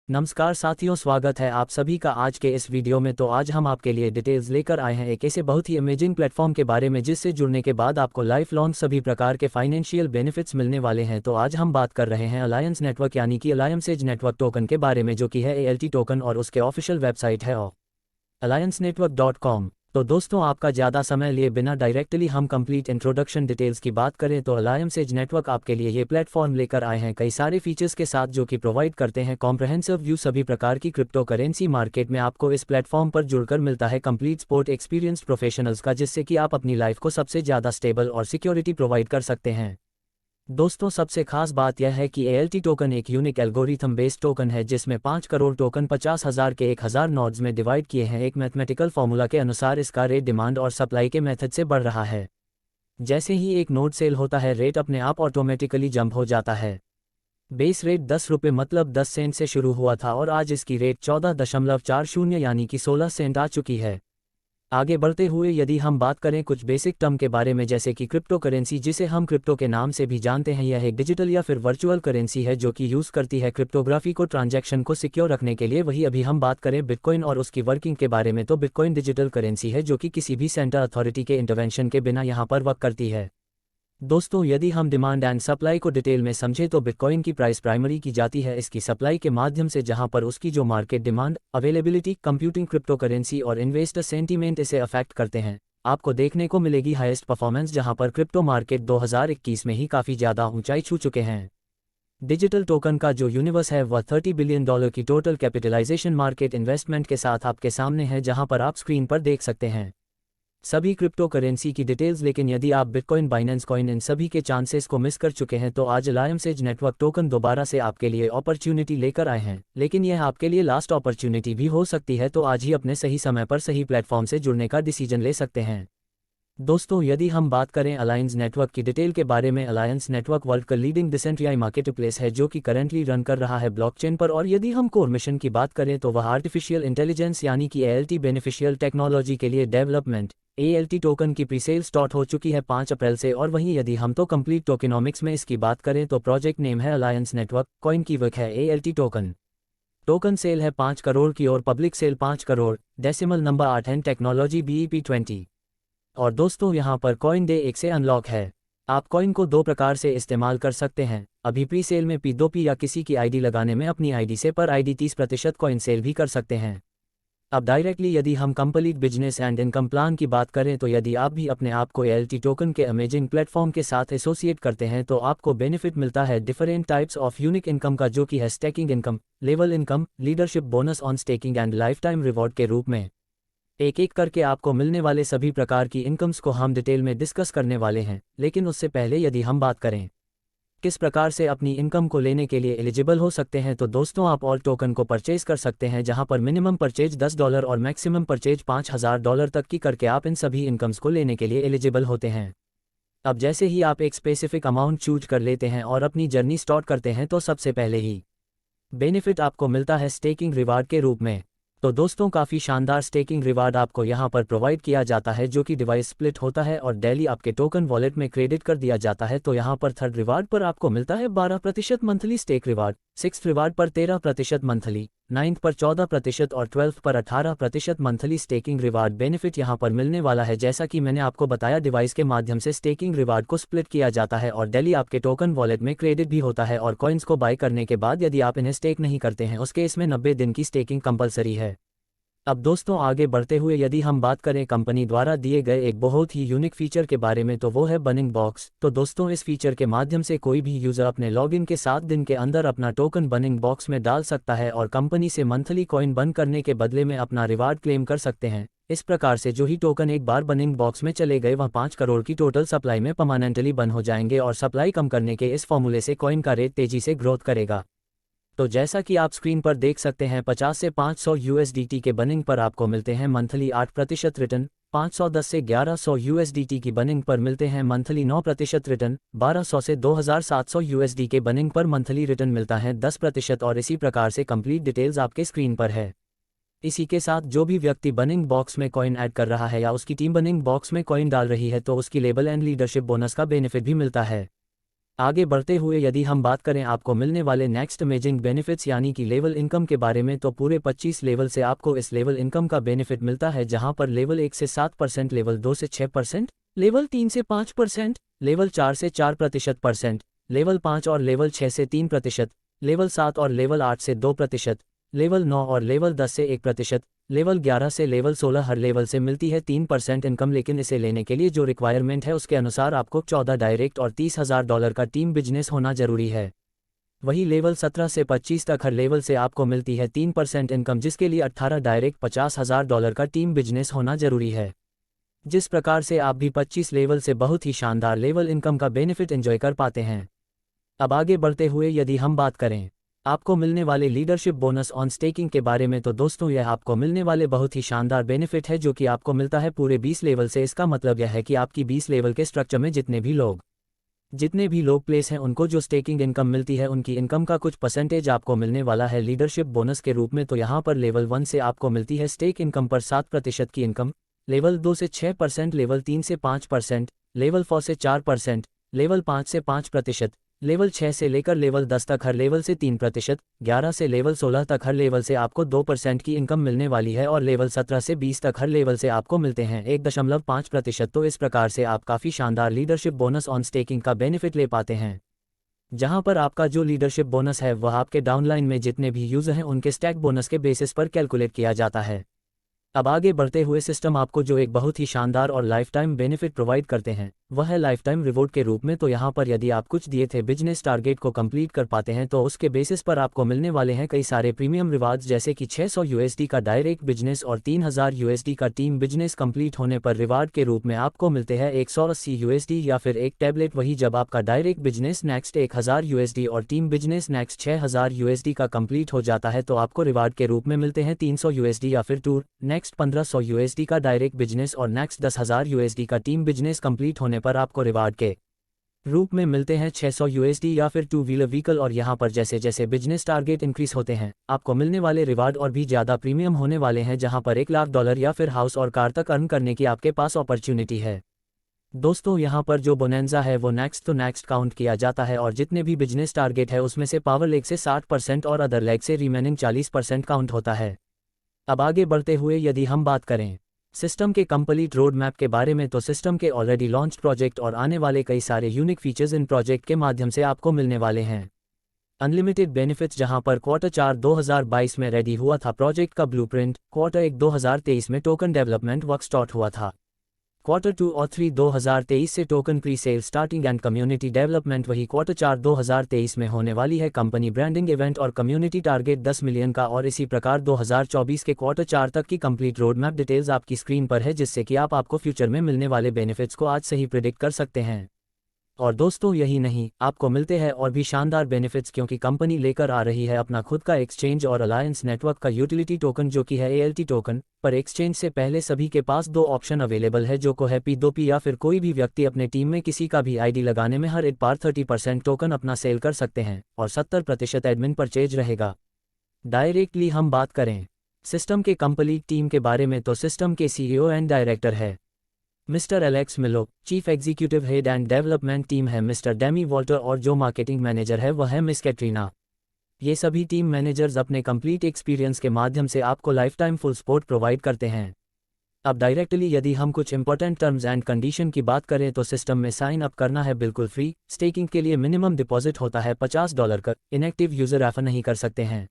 नमस्कार साथियों, स्वागत है आप सभी का आज के इस वीडियो में। तो आज हम आपके लिए डिटेल्स लेकर आए हैं एक ऐसे बहुत ही अमेजिंग प्लेटफॉर्म के बारे में जिससे जुड़ने के बाद आपको लाइफ लॉन्ग सभी प्रकार के फाइनेंशियल बेनिफिट्स मिलने वाले हैं। तो आज हम बात कर रहे हैं अलायंस नेटवर्क यानी कि अलायंस एज नेटवर्क टोकन के बारे में, जो कि है ALT टोकन और उसके ऑफिशियल वेबसाइट है alliancenetwork.com। तो दोस्तों, आपका ज़्यादा समय लिए बिना डायरेक्टली हम कंप्लीट इंट्रोडक्शन डिटेल्स की बात करें तो अलायंस एज नेटवर्क आपके लिए ये प्लेटफॉर्म लेकर आए हैं कई सारे फीचर्स के साथ, जो कि प्रोवाइड करते हैं कॉम्प्रहेंसिव व्यू सभी प्रकार की क्रिप्टो करेंसी मार्केट में। आपको इस प्लेटफॉर्म पर जुड़कर मिलता है कंप्लीट सपोर्ट एक्सपीरियंस प्रोफेशनल्स का, जिससे कि आप अपनी लाइफ को सबसे ज़्यादा स्टेबल और सिक्योरिटी प्रोवाइड कर सकते हैं। दोस्तों, सबसे खास बात यह है कि ALT टोकन एक यूनिक एल्गोरिथम बेस्ड टोकन है जिसमें 5 करोड़ टोकन 50,000 के 1,000 नोड्स में डिवाइड किए हैं। एक मैथमेटिकल फॉर्मूला के अनुसार इसका रेट डिमांड और सप्लाई के मेथड से बढ़ रहा है। जैसे ही एक नोड सेल होता है, रेट अपने आप ऑटोमेटिकली जंप हो जाता है। बेस रेट 10 रुपये मतलब 10 सेंट से शुरू हुआ था और आज इसकी रेट 14.40 यानी कि 16 सेंट आ चुकी है। आगे बढ़ते हुए यदि हम बात करें कुछ बेसिक टर्म के बारे में, जैसे कि क्रिप्टो करेंसी, जिसे हम क्रिप्टो के नाम से भी जानते हैं, यह एक डिजिटल या फिर वर्चुअल करेंसी है जो कि यूज़ करती है क्रिप्टोग्राफी को ट्रांजैक्शन को सिक्योर रखने के लिए। वही अभी हम बात करें बिटकॉइन और उसकी वर्किंग के बारे में, तो बिटकॉइन डिजिटल करेंसी है जो कि किसी भी सेंट्रल अथॉरिटी के इंटरवेंशन के बिना यहाँ पर वर्क करती है। दोस्तों, यदि हम डिमांड एंड सप्लाई को डिटेल में समझें तो बिटकॉइन की प्राइस प्राइमरी की जाती है इसकी सप्लाई के माध्यम से, जहां पर उसकी जो market demand, availability, computing crypto currency और इन्वेस्टर सेंटीमेंट इसे अफेक्ट करते हैं। आपको देखने को मिलेगी हाईएस्ट परफॉर्मेंस, जहां पर क्रिप्टो मार्केट 2021 में ही काफ़ी ज़्यादा ऊंचाई छू चुके हैं। डिजिटल टोकन का जो यूनिवर्स है वह $30 बिलियन की टोटल कैपिटलाइजेशन मार्केट इन्वेस्टमेंट के साथ आपके सामने है, जहां पर आप स्क्रीन पर देख सकते हैं सभी क्रिप्टो करेंसी की डिटेल्स। लेकिन यदि आप बिटकॉइन, बाइनेंस कॉइन, इन सभी के चांसेस को मिस कर चुके हैं तो आज अलायंस एज नेटवर्क टोकन दोबारा से आपके लिए अपॉर्चुनिटी लेकर आए हैं। लेकिन यह आपके लिए लास्ट अपॉर्चुनिटी भी हो सकती है, तो आज ही अपने सही समय पर सही प्लेटफॉर्म से जुड़ने का डिसीजन ले सकते हैं। दोस्तों, यदि हम बात करें अलायंस नेटवर्क की डिटेल के बारे में, अलायंस नेटवर्क वर्ल्ड का लीडिंग डिसेंट्रलाइज्ड मार्केटप्लेस है जो कि करंटली रन कर रहा है ब्लॉकचेन पर। और यदि हम कोर मिशन की बात करें तो वह आर्टिफिशियल इंटेलिजेंस यानी कि ALT बेनिफिशियल टेक्नोलॉजी के लिए डेवलपमेंट। ALT टोकन की प्रीसेल स्टार्ट हो चुकी है 5 अप्रैल से। और वहीं यदि हम तो कंप्लीट टोकेनोमिक्स में इसकी बात करें तो प्रोजेक्ट नेम है अलायंस नेटवर्क, कॉइन की वर्क है ALT टोकन। टोकन सेल है 5 करोड़ की और public sale 5 crore, decimal number 8 है, टेक्नोलॉजी BEP20। और दोस्तों, यहाँ पर कॉइन डे 1 से अनलॉक है। आप कॉइन को 2 प्रकार से इस्तेमाल कर सकते हैं। अभी प्री सेल में P2P या किसी की आईडी लगाने में अपनी आईडी से पर आईडी 30% कॉइन सेल भी कर सकते हैं। अब डायरेक्टली यदि हम complete business and income plan की बात करें तो यदि आप भी अपने आप को ALT टोकन के अमेजिंग प्लेटफॉर्म के साथ एसोसिएट करते हैं तो आपको बेनिफिट मिलता है different types of unique income का, जो कि है staking income, level income, leadership bonus on staking and life time reward के रूप में। एक एक करके आपको मिलने वाले सभी प्रकार की इनकम्स को हम डिटेल में डिस्कस करने वाले हैं। लेकिन उससे पहले यदि हम बात करें किस प्रकार से अपनी इनकम को लेने के लिए एलिजिबल हो सकते हैं, तो दोस्तों, आप ऑल टोकन को परचेज कर सकते हैं, जहां पर मिनिमम परचेज $10 और मैक्सिमम परचेज $5,000 तक की करके आप इन सभी इनकम्स को लेने के लिए एलिजिबल होते हैं। अब जैसे ही आप एक स्पेसिफिक अमाउंट चूज कर लेते हैं और अपनी जर्नी स्टार्ट करते हैं तो सबसे पहले ही बेनिफिट आपको मिलता है स्टेकिंग रिवार्ड के रूप में। तो दोस्तों, काफ़ी शानदार स्टेकिंग रिवार्ड आपको यहाँ पर प्रोवाइड किया जाता है, जो कि डिवाइस स्प्लिट होता है और डेली आपके टोकन वॉलेट में क्रेडिट कर दिया जाता है। तो यहाँ पर थर्ड रिवार्ड पर आपको मिलता है 12% monthly stake reward, 6th reward पर 13% मंथली, 9th पर 14% और 12th पर 18% मंथली स्टेकिंग रिवार्ड बेनिफिट यहाँ पर मिलने वाला है। जैसा कि मैंने आपको बताया, डिवाइस के माध्यम से स्टेकिंग रिवार्ड को स्प्लिट किया जाता है और डेली आपके टोकन वॉलेट में क्रेडिट भी होता है। और कॉइन्स को बाय करने के बाद यदि आप इन्हें स्टेक नहीं करते हैं, उसके इसमें 90 दिन की स्टेकिंग कंपलसरी है। अब दोस्तों, आगे बढ़ते हुए यदि हम बात करें कंपनी द्वारा दिए गए एक बहुत ही यूनिक फीचर के बारे में, तो वो है बर्निंग बॉक्स। तो दोस्तों, इस फीचर के माध्यम से कोई भी यूज़र अपने लॉगिन के 7 दिन के अंदर अपना टोकन बर्निंग बॉक्स में डाल सकता है और कंपनी से मंथली कॉइन बर्न करने के बदले में अपना रिवार्ड क्लेम कर सकते हैं। इस प्रकार से जो ही टोकन एक बार बर्निंग बॉक्स में चले गए, वह 5 करोड़ की टोटल सप्लाई में परमानेंटली बर्न हो जाएंगे और सप्लाई कम करने के इस फॉर्मूले से कॉइन का रेट तेजी से ग्रोथ करेगा। तो जैसा कि आप स्क्रीन पर देख सकते हैं, 50 से 500 USDT के बर्निंग पर आपको मिलते हैं मंथली 8% रिटर्न, 510 से 1100 USDT की बर्निंग पर मिलते हैं मंथली 9% रिटर्न, 1200 से 2700 USD के बर्निंग पर मंथली रिटर्न मिलता है 10%। और इसी प्रकार से कंप्लीट डिटेल्स आपके स्क्रीन पर है। इसी के साथ जो भी व्यक्ति बर्निंग बॉक्स में कॉइन ऐड कर रहा है या उसकी टीम बर्निंग बॉक्स में कॉइन डाल रही है, तो उसकी लेबल एंड लीडरशिप बोनस का बेनिफिट भी मिलता है। आगे बढ़ते हुए यदि हम बात करें आपको मिलने वाले नेक्स्ट अमेजिंग बेनिफिट्स यानी कि लेवल इनकम के बारे में, तो पूरे 25 लेवल से आपको इस लेवल इनकम का बेनिफिट मिलता है, जहां पर लेवल 1 से 7%, लेवल 2 से 6%, लेवल 3 से 5%, लेवल 4 से 4%, लेवल 5 और लेवल 6 से 3%, लेवल 7 और लेवल 8 से 2%, लेवल 9 और लेवल 10 से 1%, लेवल 11 से लेवल 16, हर लेवल से मिलती है 3% इनकम। लेकिन इसे लेने के लिए जो रिक्वायरमेंट है उसके अनुसार आपको 14 डायरेक्ट और $30,000 का टीम बिजनेस होना जरूरी है। वही लेवल 17 से 25 तक हर लेवल से आपको मिलती है 3% इनकम, जिसके लिए 18 डायरेक्ट $50,000 का टीम बिजनेस होना जरूरी है। जिस प्रकार से आप भी 25 लेवल से बहुत ही शानदार लेवल इनकम का बेनिफिट एंजॉय कर पाते हैं। अब आगे बढ़ते हुए यदि हम बात करें आपको मिलने वाले लीडरशिप बोनस ऑन स्टेकिंग के बारे में, तो दोस्तों यह आपको मिलने वाले बहुत ही शानदार बेनिफिट है जो कि आपको मिलता है पूरे 20 लेवल से। इसका मतलब यह है कि आपकी 20 लेवल के स्ट्रक्चर में जितने भी लोग प्लेस हैं उनको जो स्टेकिंग इनकम मिलती है उनकी इनकम का कुछ परसेंटेज आपको मिलने वाला है लीडरशिप बोनस के रूप में। तो यहाँ पर लेवल 1 से आपको मिलती है स्टेक इनकम पर 7% की इनकम, लेवल 2 से 6%, लेवल 3 से 5%, लेवल 4 से 4%, लेवल 5 से 5%, लेवल 6 से लेकर लेवल 10 तक हर लेवल से 3%, 11 से लेवल 16 तक हर लेवल से आपको 2% की इनकम मिलने वाली है, और लेवल 17 से 20 तक हर लेवल से आपको मिलते हैं 1.5%। तो इस प्रकार से आप काफ़ी शानदार लीडरशिप बोनस ऑन स्टेकिंग का बेनिफिट ले पाते हैं, जहां पर आपका जो लीडरशिप बोनस है वह आपके डाउनलाइन में जितने भी यूज़र हैं उनके स्टैक बोनस के बेसिस पर कैलकुलेट किया जाता है। अब आगे बढ़ते हुए सिस्टम आपको जो एक बहुत ही शानदार और लाइफ टाइम बेनिफिट प्रोवाइड करते हैं वह है लाइफ टाइम रिवॉर्ड के रूप में। तो यहाँ पर यदि आप कुछ दिए थे बिजनेस टारगेट को कंप्लीट कर पाते हैं तो उसके बेसिस पर आपको मिलने वाले हैं कई सारे प्रीमियम रिवार्ड्स, जैसे कि $600 का डायरेक्ट बिजनेस और $3000 का टीम बिजनेस कंप्लीट होने पर रिवार्ड के रूप में आपको मिलते हैं $180 या फिर एक टैबलेट। वही जब आपका डायरेक्ट बिजनेस नेक्स्ट $1000 और टीम बिजनेस नेक्स्ट $6000 का कंप्लीट हो जाता है तो आपको रिवार्ड के रूप में मिलते हैं $300 या फिर टूर नेक्स्ट $1500 का डायरेक्ट बिजनेस और नेक्स्ट $10,000 का टीम बिजनेस कंप्लीट होने पर आपको रिवार्ड के रूप में मिलते हैं $600 या फिर 2 व्हीलर व्हीकल। और यहाँ पर जैसे जैसे बिजनेस टारगेट इंक्रीज होते हैं आपको मिलने वाले रिवार्ड और भी ज़्यादा प्रीमियम होने वाले हैं, जहाँ पर $1,00,000 या फिर हाउस और कार तक अर्न करने की आपके पास अपॉर्चुनिटी है। दोस्तों यहाँ पर जो बोनेंजा है वो नेक्स्ट टू नेक्स्ट काउंट किया जाता है, और जितने भी बिजनेस टारगेट है उसमें से पावर लेग से 60% और अदर लेग से रिमेनिंग 40% काउंट होता है। अब आगे बढ़ते हुए यदि हम बात करें सिस्टम के कंप्लीट रोड मैप के बारे में, तो सिस्टम के ऑलरेडी लॉन्च प्रोजेक्ट और आने वाले कई सारे यूनिक फीचर्स इन प्रोजेक्ट के माध्यम से आपको मिलने वाले हैं। अनलिमिटेड बेनिफिट्स, जहां पर Q4 2022 में रेडी हुआ था प्रोजेक्ट का ब्लूप्रिंट, Q1 2023 में टोकन डेवलपमेंट वर्क स्टार्ट हुआ था, Q2 और 3 2023 से token pre sale starting and community development वही Q4 2023 में होने वाली है। कंपनी ब्रांडिंग इवेंट और कम्युनिटी टारगेट 10 मिलियन का, और इसी प्रकार 2024 के Q4 तक की कंप्लीट रोड मैप डिटेल्स आपकी स्क्रीन पर है, जिससे कि आपको फ्यूचर में मिलने वाले बेनिफिट्स को आज से ही प्रिडिक्ट कर सकते हैं। और दोस्तों यही नहीं, आपको मिलते हैं और भी शानदार बेनिफिट्स, क्योंकि कंपनी लेकर आ रही है अपना खुद का एक्सचेंज और अलायंस नेटवर्क का यूटिलिटी टोकन जो कि है ALT टोकन। पर एक्सचेंज से पहले सभी के पास 2 ऑप्शन अवेलेबल है, जो को है P2P, या फिर कोई भी व्यक्ति अपने टीम में किसी का भी ID लगाने में हर एक बार 30% टोकन अपना सेल कर सकते हैं और 70% एडमिन परचेज रहेगा। डायरेक्टली हम बात करें सिस्टम के कंप्लीट टीम के बारे में, तो सिस्टम के CEO एंड डायरेक्टर है मिस्टर एलेक्स मिलो, chief executive head and development team है मिस्टर डेमी वॉल्टर, और जो मार्केटिंग मैनेजर है वह है मिस कैटरीना। ये सभी टीम मैनेजर्स अपने कंप्लीट एक्सपीरियंस के माध्यम से आपको life time full support provide करते हैं। अब डायरेक्टली यदि हम कुछ इंपॉर्टेंट टर्म्स एंड कंडीशन की बात करें, तो सिस्टम में साइन अप करना है बिल्कुल फ्री। स्टेकिंग के लिए मिनिमम डिपॉजिट होता है $50 का। इनएक्टिव यूजर रेफर नहीं कर सकते हैं।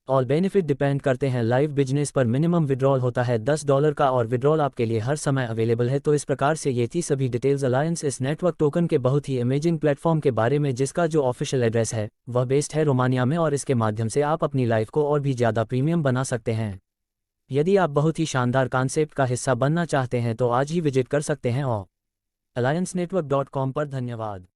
ऑल बेनिफिट डिपेंड करते हैं लाइव बिजनेस पर। मिनिमम विड्रॉल होता है $10 का, और विड्रॉल आपके लिए हर समय अवेलेबल है। तो इस प्रकार से ये थी सभी डिटेल्स अलायंस इस नेटवर्क टोकन के बहुत ही अमेजिंग प्लेटफॉर्म के बारे में, जिसका जो ऑफिशियल एड्रेस है वह बेस्ड है रोमानिया में, और इसके माध्यम से आप अपनी लाइफ को और भी ज़्यादा प्रीमियम बना सकते हैं। यदि आप बहुत ही शानदार कॉन्सेप्ट का हिस्सा बनना चाहते हैं तो आज ही विजिट कर सकते हैं और alliancenetwork.com पर। धन्यवाद।